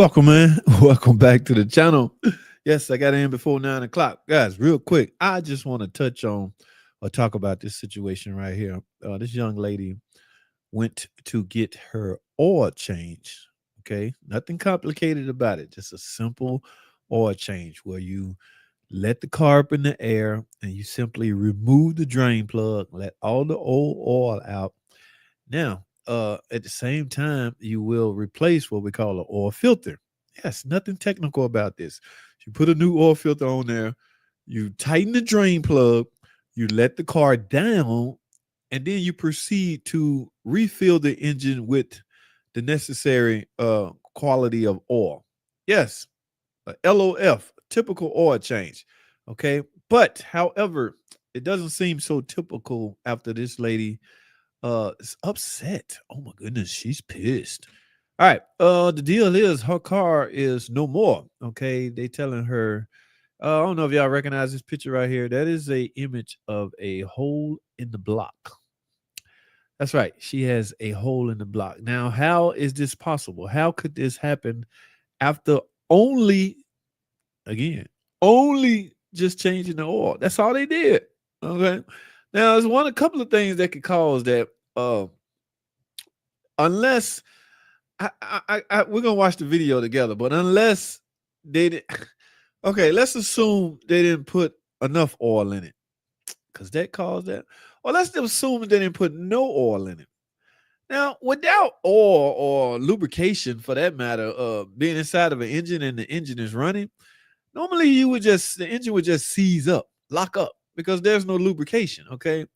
Welcome, man. Welcome back to the channel. Yes, I got in before 9 o'clock. Guys, real quick, I just want to touch on or talk about this situation right here. This young lady went to get her oil change. Okay. Nothing complicated about it. Just a simple oil change where you let the car up in the air and you simply remove the drain plug, let all the old oil out. Now, at the same time, you will replace what we call an oil filter. Yes, nothing technical about this. You put a new oil filter on there, you tighten the drain plug, you let the car down, and then you proceed to refill the engine with the necessary quality of oil. Yes, a LOF, typical oil change. Okay. But however, it doesn't seem so typical after this lady is upset. Oh my goodness, she's pissed. All right. The deal is her car is no more. Okay. They telling her, I don't know if y'all recognize this picture right here. That is a image of a hole in the block. That's right. She has a hole in the block. Now, how is this possible? How could this happen after only, again, only just changing the oil? That's all they did. Okay. Now, there's a couple of things that could cause that. Unless we're gonna watch the video together, but unless they did, okay, let's assume they didn't put enough oil in it, because that caused that. Or let's assume they didn't put no oil in it. Now, without oil or lubrication, for that matter, being inside of an engine and the engine is running, normally the engine would just seize up, lock up, because there's no lubrication. Okay.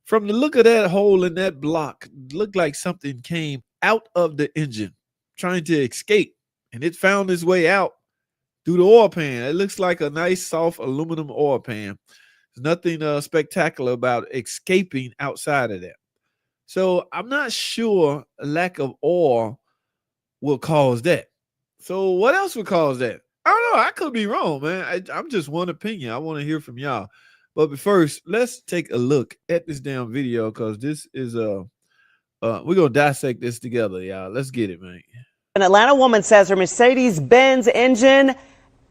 From the look of that hole in that block, looked like something came out of the engine trying to escape, and it found its way out through the oil pan. It looks like a nice soft aluminum oil pan. There's nothing spectacular about escaping outside of that. So I'm not sure a lack of oil will cause that. So what else would cause that? I don't know. I could be wrong, man. I'm just one opinion. I want to hear from y'all. But first, let's take a look at this damn video, because this is we're gonna dissect this together, y'all. Let's get it, man. An Atlanta woman says her Mercedes-Benz engine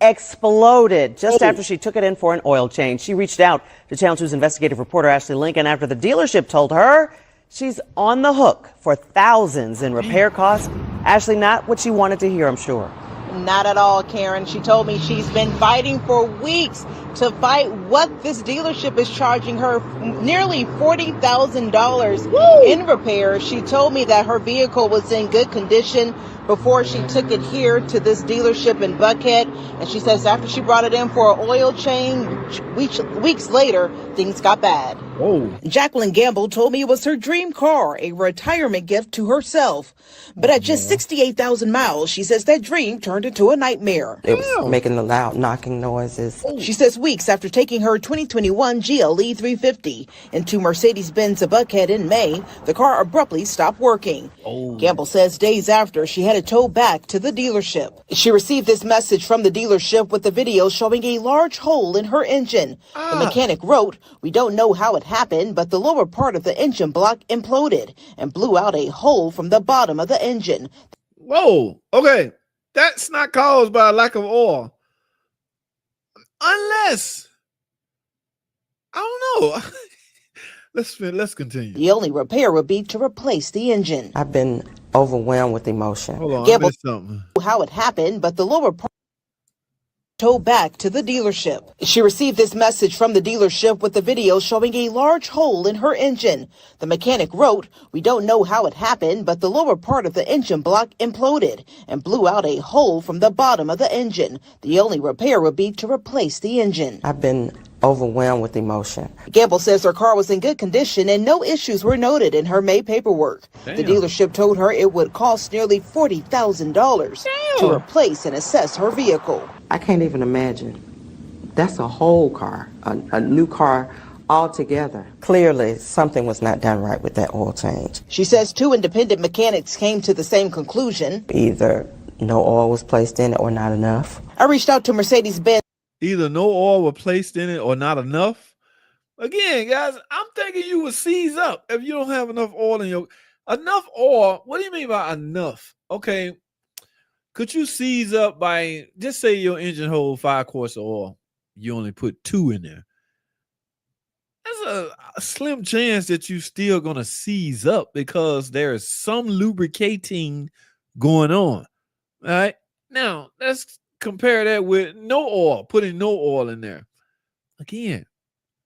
exploded just after she took it in for an oil change. She reached out to Channel 2's investigative reporter Ashley Lincoln after the dealership told her she's on the hook for thousands in repair costs. Ashley, not what she wanted to hear, I'm sure. Not at all, Karen. She told me she's been fighting for weeks to fight what this dealership is charging her, nearly $40,000 in repairs. She told me that her vehicle was in good condition before she took it here to this dealership in Buckhead. And she says after she brought it in for an oil change, weeks later, things got bad. Whoa. Jacqueline Gamble told me it was her dream car, a retirement gift to herself. But at just 68,000 miles, she says that dream turned into a nightmare. It was making the loud knocking noises. She says weeks after taking her 2021 GLE 350 into Mercedes-Benz of Buckhead in May, the car abruptly stopped working. Gamble says days after, she had it towed back to the dealership. She received this message from the dealership with the video showing a large hole in her engine. The mechanic wrote, "We don't know how it happened, but the lower part of the engine block imploded and blew out a hole from the bottom of the engine." Whoa. Okay. That's not caused by a lack of oil. Unless, I don't know. let's continue. The only repair would be to replace the engine. I've been overwhelmed with emotion. Hold on, Gamble I missed something. how it happened, but the lower part towed back to the dealership. She received this message from the dealership with the video showing a large hole in her engine. The mechanic wrote, "We don't know how it happened, but the lower part of the engine block imploded and blew out a hole from the bottom of the engine. The only repair would be to replace the engine." I've been overwhelmed with emotion. Gamble says her car was in good condition and no issues were noted in her May paperwork. The dealership told her it would cost nearly $40,000 to replace and assess her vehicle. I can't even imagine. That's a whole car, a new car altogether. Clearly, something was not done right with that oil change. She says 2 independent mechanics came to the same conclusion. Either no oil was placed in it or not enough. I reached out to Mercedes-Benz. Either no oil was placed in it or not enough. Again, guys, I'm thinking you would seize up if you don't have enough oil in your enough oil. What do you mean by enough? Okay, Could you seize up by, just say your engine hold 5 quarts of oil, you only put 2 in there. There's a slim chance that you still gonna seize up because there is some lubricating going on. All right. Now let's compare that with no oil, putting no oil in there. Again,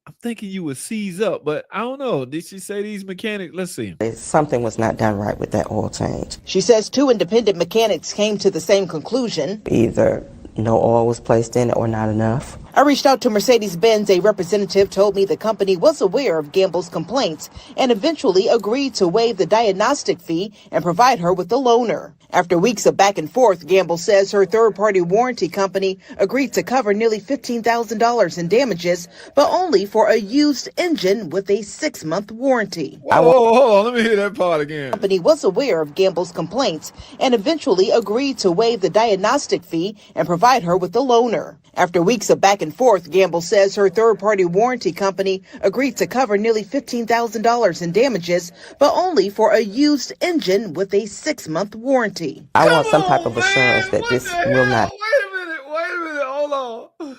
I'm thinking you would seize up, but I don't know. Did she say these mechanics? Let's see. Something was not done right with that oil change. She says 2 independent mechanics came to the same conclusion. Either no oil was placed in it or not enough. I reached out to Mercedes-Benz. A representative told me the company was aware of Gamble's complaints and eventually agreed to waive the diagnostic fee and provide her with a loaner. After weeks of back and forth, Gamble says her third-party warranty company agreed to cover nearly $15,000 in damages, but only for a used engine with a 6-month warranty. Whoa, hold on. Let me hear that part again. The company was aware of Gamble's complaints and eventually agreed to waive the diagnostic fee and provide her with a loaner. After weeks of back and forth, Gamble says her third-party warranty company agreed to cover nearly $15,000 in damages, but only for a used engine with a 6-month warranty. I want some type of assurance that this will not. Wait a minute, hold on.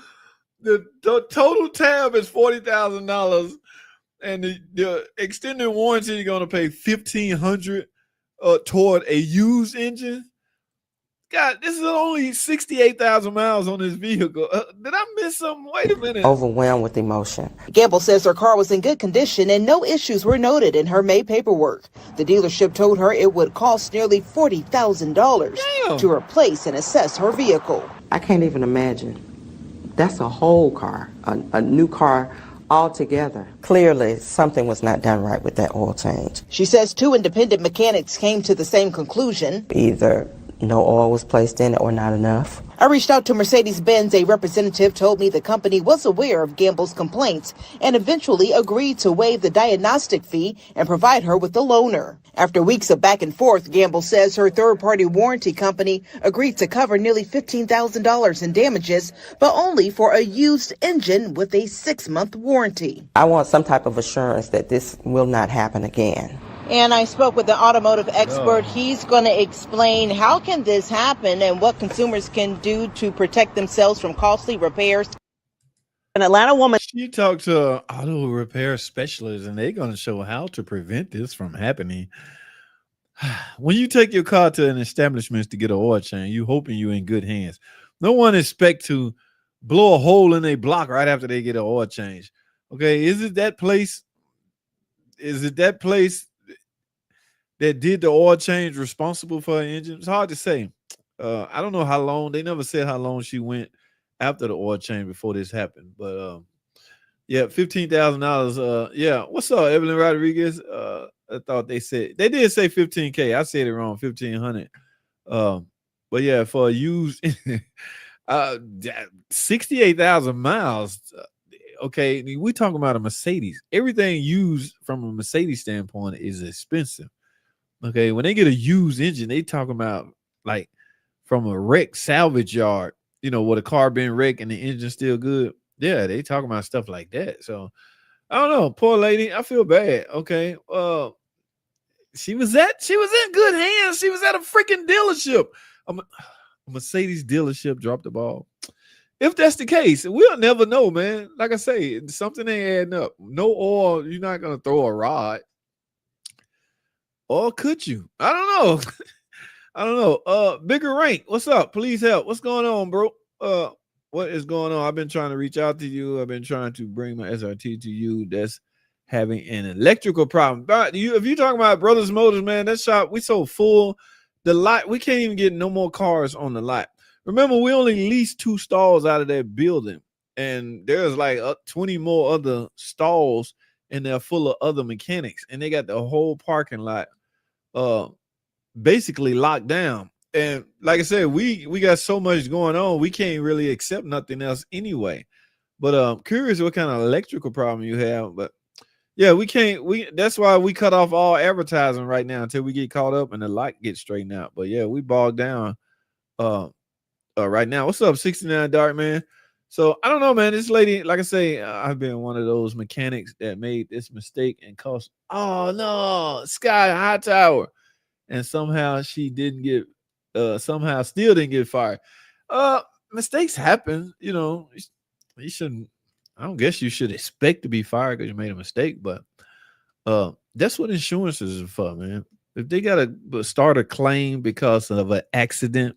The total tab is $40,000, and the extended warranty you're gonna pay $1,500 toward a used engine. God, this is only 68,000 miles on this vehicle. Did I miss something? Wait a minute. Overwhelmed with emotion. Gamble says her car was in good condition and no issues were noted in her May paperwork. The dealership told her it would cost nearly $40,000 to replace and assess her vehicle. I can't even imagine. That's a whole car, a new car altogether. Clearly, something was not done right with that oil change. She says 2 independent mechanics came to the same conclusion. Either no oil was placed in it or not enough. I reached out to Mercedes-Benz. A representative told me the company was aware of Gamble's complaints and eventually agreed to waive the diagnostic fee and provide her with a loaner. After weeks of back and forth, Gamble says her third-party warranty company agreed to cover nearly $15,000 in damages, but only for a used engine with a 6-month warranty. I want some type of assurance that this will not happen again. And I spoke with an automotive expert. He's going to explain how can this happen and what consumers can do to protect themselves from costly repairs. An Atlanta woman. She talked to an auto repair specialist, and they're going to show how to prevent this from happening. When you take your car to an establishment to get an oil change, you hoping you're in good hands. No one expect to blow a hole in a block right after they get an oil change. Okay, is it that place? Is it that place that did the oil change responsible for her engine? It's hard to say. I don't know how long. They never said how long she went after the oil change before this happened. But yeah, $15,000. Yeah, what's up, Evelyn Rodriguez? I thought they did say 15K. I said it wrong, 1,500. But yeah, for a used 68,000 miles. Okay, we talking about a Mercedes. Everything used from a Mercedes standpoint is expensive. Okay, when they get a used engine, they talking about like from a wreck salvage yard, you know, with a car being wrecked and the engine still good. Yeah, they talking about stuff like that. So I don't know, poor lady. I feel bad. Okay, she was in good hands. She was at a freaking dealership. A Mercedes dealership dropped the ball. If that's the case, we'll never know, man. Like I say, something ain't adding up. No oil, you're not gonna throw a rod. Or could you? I don't know. I don't know. Bigger Rank, what's up? Please help. What's going on, bro? What is going on? I've been trying to reach out to you. I've been trying to bring my SRT to you that's having an electrical problem. But if you're talking about Brothers Motors, man, that shop, we so full. The lot, we can't even get no more cars on the lot. Remember, we only leased 2 stalls out of that building, and there's like 20 more other stalls, and they're full of other mechanics, and they got the whole parking lot basically locked down. And like I said, we got so much going on, we can't really accept nothing else anyway. But curious what kind of electrical problem you have. But yeah, that's why we cut off all advertising right now until we get caught up and the light gets straightened out. But yeah, we bogged down right now. What's up, 69 Dark Man? So I don't know, man. This lady, like I say, I've been one of those mechanics that made this mistake and cost, oh no, Sky High Tower. And somehow she didn't get somehow still didn't get fired. Mistakes happen, you know. You shouldn't. I don't guess you should expect to be fired because you made a mistake, but that's what insurances are for, man. If they gotta start a claim because of an accident,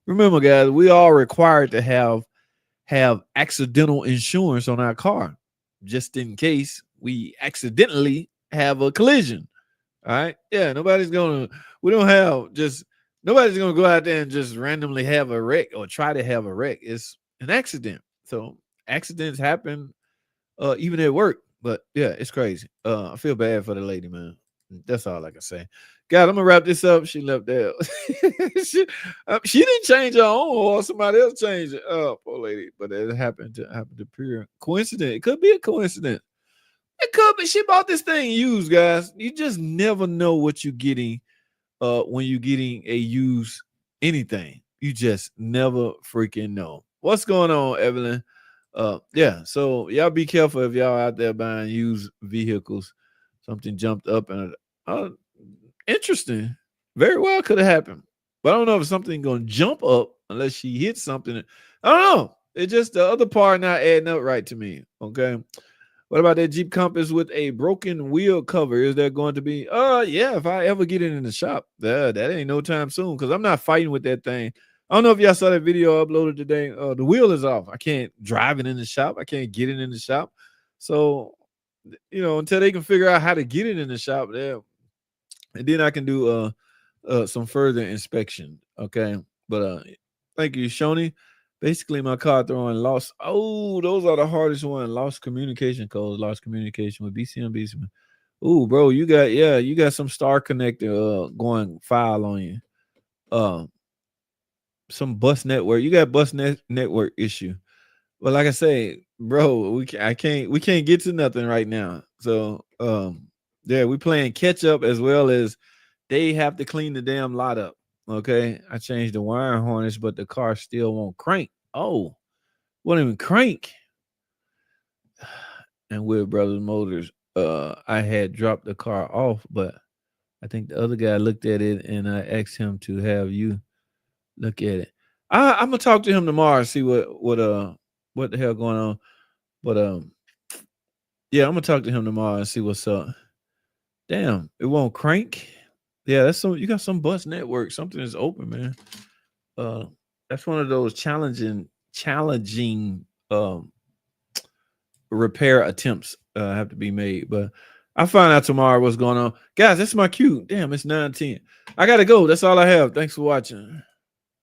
remember, guys, we are required to have accidental insurance on our car, just in case we accidentally have a collision. All right, yeah, nobody's gonna go out there and just randomly have a wreck or try to have a wreck. It's an accident. So accidents happen even at work. But yeah, it's crazy. I feel bad for the lady, man. That's all I can say. God, I'm gonna wrap this up. She left there. She didn't change her own, or somebody else changed it. Oh, poor lady. But it happened to pure coincidence. It could be a coincidence. It could be. She bought this thing used, guys. You just never know what you're getting when you're getting a used anything. You just never freaking know. What's going on, Evelyn? Yeah, so y'all be careful if y'all out there buying used vehicles. Something jumped up and interesting. Very well could have happened. But I don't know if something gonna jump up unless she hits something. I don't know. It's just the other part not adding up right to me. Okay. What about that Jeep Compass with a broken wheel cover? Is there going to be? Yeah, if I ever get it in the shop, that ain't no time soon because I'm not fighting with that thing. I don't know if y'all saw that video uploaded today. The wheel is off. I can't drive it in the shop. I can't get it in the shop. So, you know, until they can figure out how to get it in the shop there, and then I can do some further inspection. Okay. But thank you, Shoni. Basically, my car throwing lost. Oh, those are the hardest one. Lost communication codes, lost communication with BCM. Oh, bro, you got some star connector going foul on you. Some bus network. You got bus network issue. Well, like I say, bro, we can't get to nothing right now. So yeah, we playing catch up as well as they have to clean the damn lot up. Okay. I changed the wiring harness, but the car still won't crank. Oh, won't even crank. And Will Brothers Motors, I had dropped the car off, but I think the other guy looked at it and I asked him to have you look at it. I'm gonna talk to him tomorrow, see what the hell going on. But yeah, I'm gonna talk to him tomorrow and see what's up. Damn, it won't crank. Yeah, that's you got some bus network. Something is open, man. That's one of those challenging repair attempts have to be made. But I'll find out tomorrow what's going on. Guys, that's my cue. Damn, it's 9:10. I gotta go. That's all I have. Thanks for watching.